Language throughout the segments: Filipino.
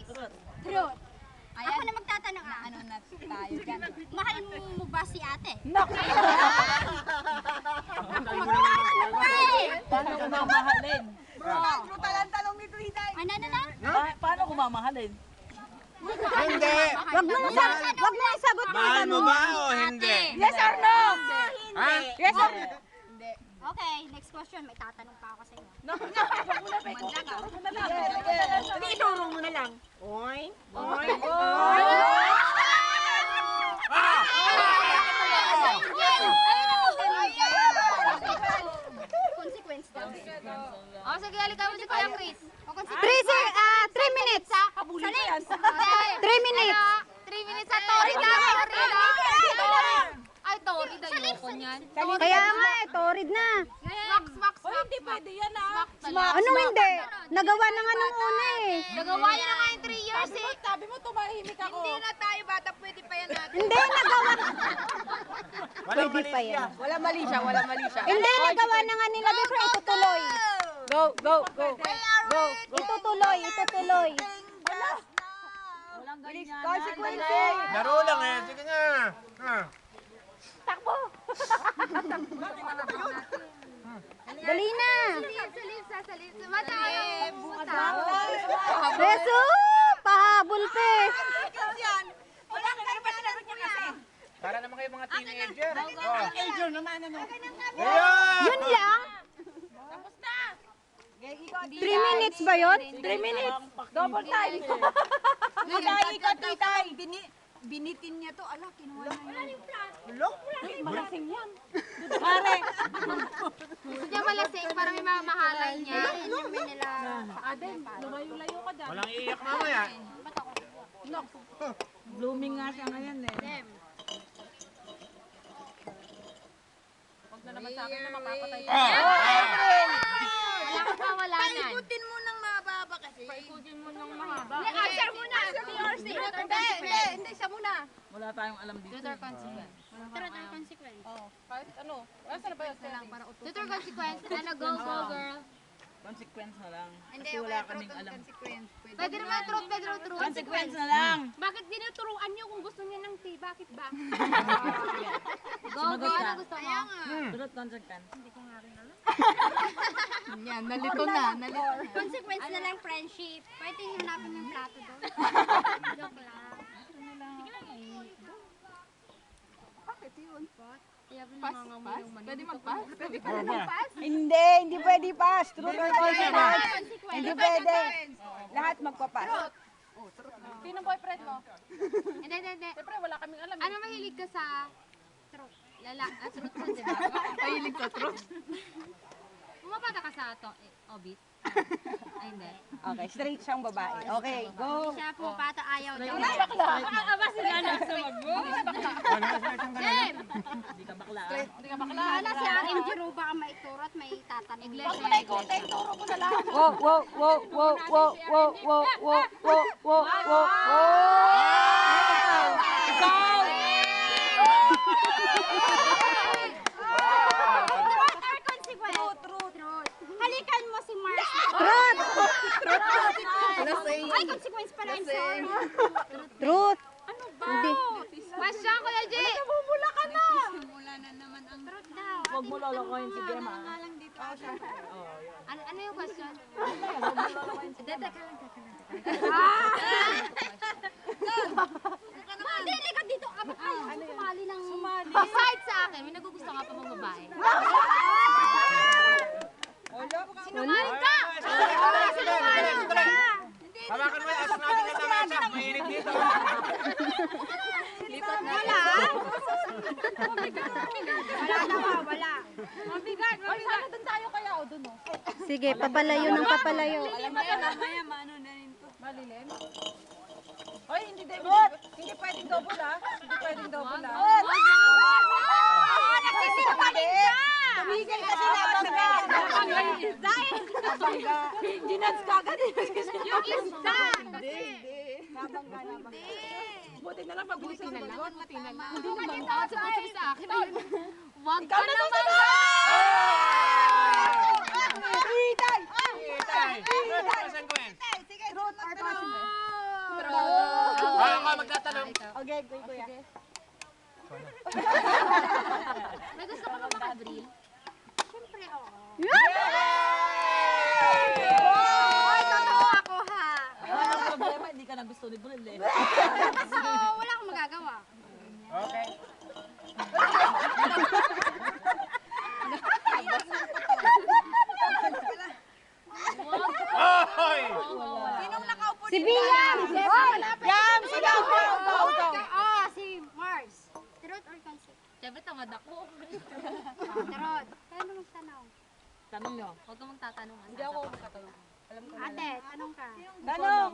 Truth. Ayan. Ako na magtatanong Ano na tayo dyan? Mahal mo ba si ate? Paano ko mamahalin? Talong nito, Hiday. Ano na? Paano ko mamahalin? Hindi! Wag mo isagot mo. Mahal mo ba o hindi? Yes or no? Ha? Yes or no? Okay, next question. May tatanong pa ako sa inyo. Ituro mo na lang. Oy. Oy. Consequence daw. O, sige, halika mo si Kuya Chris. O, 3 minutes. Habulin ko yan. 3 minutes. 3 minutes sa Tori na. Ay, Tori, dayoko niyan. Kaya nga torrid na. Wax. Hindi pwede yan Anong hindi? Nagawa na nga nung una eh. Nagawa niya na nga yung 3 years eh. Sabi mo tumahimik ako. Hindi na tayo bata, pwede pa yan natin. Hindi, nagawa. Walang Pwede pa yan. Wala mali siya. Hindi, nagawa na nga nila pero itutuloy. Go. Itutuloy. Walang ganyan. Consequences. Laro lang eh. Sige nga. Dali na. Sasalip. Matayo. Beso, pahabol pe. Para naman kayo mga teenager. Teenager naman ano. Ayan! Yun lang. 3 minutes ba yun? 3 minutes. Double time. Titay. Binitin niya to. Ala, kinuha na yun. Malasing yan. Pare. Gusto niya malasing para may mamahalay niya. Aden, lumayo-layo ka dyan. Walang iiyak mamaya. Blooming nga siya ngayon eh. Huwag na naman sa akin na mapapatay ka. Wala kang kawalangan. Paikutin mo ng mababa kasi. Paikutin mo ng mahaba. Answer muna. Hindi, siya muna. Wala tayong alam dito. Tutor consequence. Truth or consequence? Kahit ano. Saan na ba yun? Tutor consequence. Ano, go, girl. Consequence na lang. Hindi, Kasi wala kaming alam. Pwede naman truth, truth. Consequence na lang. Bakit dinuturuan niyo kung gusto niya ng tea? Bakit ba? Go, ano gusto mo? Tulad consequence. Consequence na lang friendship. Pwede hanapin yung plato doon. Joke lang. Pwede mag-pass? Hindi pwede pass. Truth or consequence. Hindi pwede. Lahat magpapass. Sino boyfriend mo? Hindi. Siyempre, wala kaming alam. Ano mahilig ka sa truth? Truth ka, di ba? Mahilig sa truth. Pumapata ka sa obit? Ay, hindi. Okay, straight siyang babae. Okay, go. Siya po, pata ayaw niya. Jem! Hindi ka bakla. Wala si Arim Jiro baka maituro at may tatanong. Iglesia. Halikan mo si Mars. Ay, consequence pala. I'm sorry. Truth. Hindi. Question ko na, Jay! Huwag mo lolokohin si Gemma. Ano yung question? Hindi ka dito. Abot kayo. Sumali ng... Aside sa akin, may nagugusto ka pa bang babae? Sinungaling ka! Hawakan mo yung aso natin na lamesa. Mainit dito. Lipat na. Wala. Mabigat. Sana doon tayo kaya o doon o. Sige, papalayo ng papalayo. Mamaya maano na rin to. Malilim? Hoy, hindi pwedeng double ah. Hindi pwedeng double ah. Nagsisinungaling ka! Tumigil kasi nabangga. Nabangga. Ginans ka agad. Yung isa! Nabangga. Buti na lang mabilis na lang. Buti na lang. Hindi naman ka sabi sa akin. Wag ka naman! Itay! Consequence. Truth or consequence? magtatanong. Okay, kuya. May gusto ko ba makabril? Siyempre, oo. Ay, totoo ako ha. Ang problema, hindi ka na gusto ni Bril eh. So, wala akong magagawa. Okay. Hoy! Si Bian! Yam! Sigaw! Oh, si Mars. Truth or concept? Siyempre, tamad ako. Truth. Kaya naman tanong. Tanong nyo. Huwag ka magtatanong. Hindi ako makatanong. Ate, tanong ka. Tanong!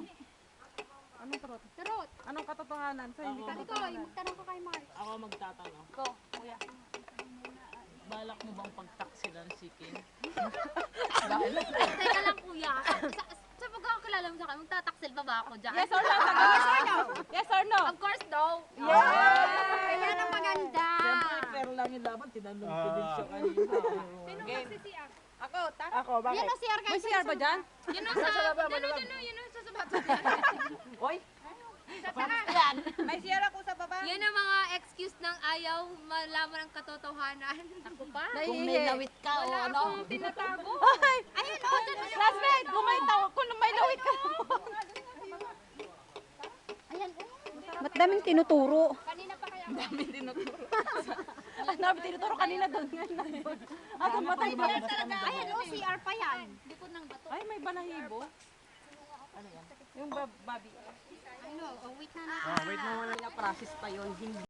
Anong trot? Truth. Anong katotohanan? Sa hindi Ikaw, magtanong ka kay Mars. Ako magtatanong. Go, kuya. Balak mo bang pagtaksilan si King? Teka lang, kuya. Sa pag ako kilala mo sa akin, magtataksil ba ba ako dyan? Yes or no? Yes or no? Yes or no? Of course, no. Ayan ang maganda. Siyempre, pero lang yung laban. Tinanong ko din siya kanina. Ako, bakit? Yan ang CR May CR ba dyan? Yun ang sa sabato. Oy! May CR ako sa baba. Yan ang mga excuse ng ayaw malaman ang katotohanan. Ako pa? Kung may lawit ka o Wala ano? akong tinatago. Ayun, oh, classmate! Kung may tawag ko na may lawit ka. Ba't daming tinuturo? Kanina pa kaya. Ang dami tinuturo kanina doon. Asa ba tayo ba? Ayan, oh, CR pa yan. Ay, may balahibo. Ano yan? Yung babi. Ano, oh, wait na natin. Oh, wait mo muna. Process pa yun. Hindi